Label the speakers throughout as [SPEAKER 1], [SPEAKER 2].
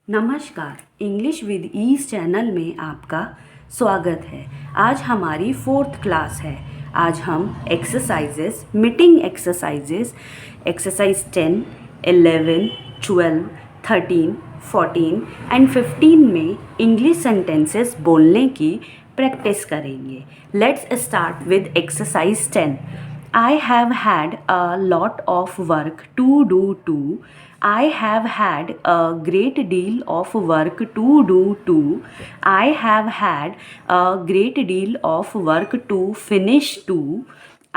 [SPEAKER 1] नमस्कार, English with ease channel में आपका स्वागत है। आज हमारी 4th क्लास है। आज हम exercises, meeting exercises, exercise 10, 11, 12, 13, 14 and 15 में इंग्लिश सेंटेंसेस बोलने की प्रैक्टिस करेंगे। Let's start with exercise 10. I have had a lot of work to do too. I have had a great deal of work to do too. I have had a great deal of work to finish too.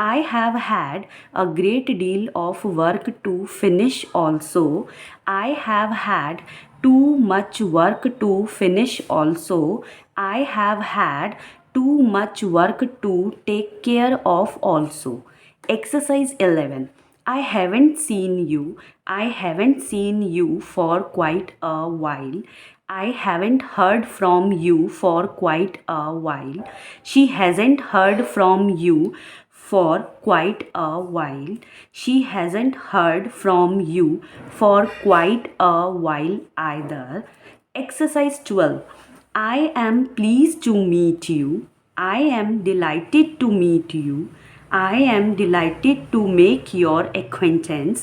[SPEAKER 1] I have had a great deal of work to finish also. I have had too much work to finish also. I have had too much work to take care of also. Exercise 11. I haven't seen you. I haven't seen you for quite a while. I haven't heard from you for quite a while. She hasn't heard from you for quite a while. She hasn't heard from you for quite a while either. Exercise 12. I am pleased to meet you. I am delighted to meet you. I am delighted to make your acquaintance.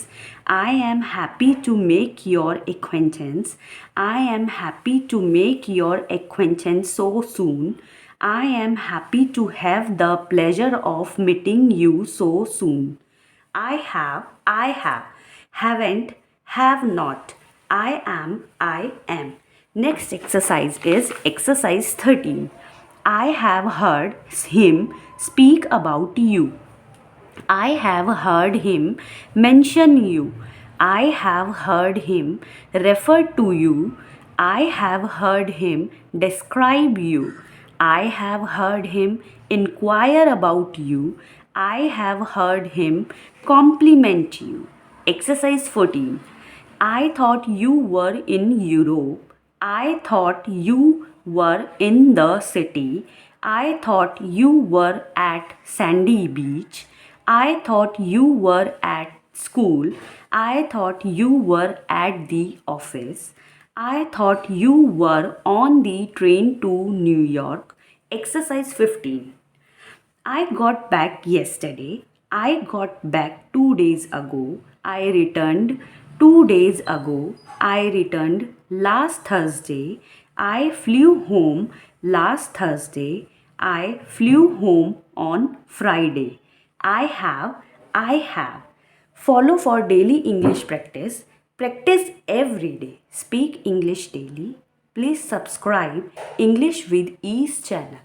[SPEAKER 1] I am happy to make your acquaintance. I am happy to make your acquaintance so soon. I am happy to have the pleasure of meeting you so soon. I have, haven't, have not. I am. Next exercise is exercise 13. I have heard him speak about you. I have heard him mention you. I have heard him refer to you. I have heard him describe you. I have heard him inquire about you. I have heard him compliment you. Exercise 14. I thought you were in Europe. I thought you were in the city. I thought you were at Sandy Beach. I thought you were at school. I thought you were at the office. I thought you were on the train to New York. Exercise 15. I got back yesterday. I got back 2 days ago. I returned 2 days ago. I returned last Thursday. I flew home last Thursday. I flew home on Friday. I have. Follow for daily English practice. Practice every day. Speak English daily. Please subscribe English with Ease channel.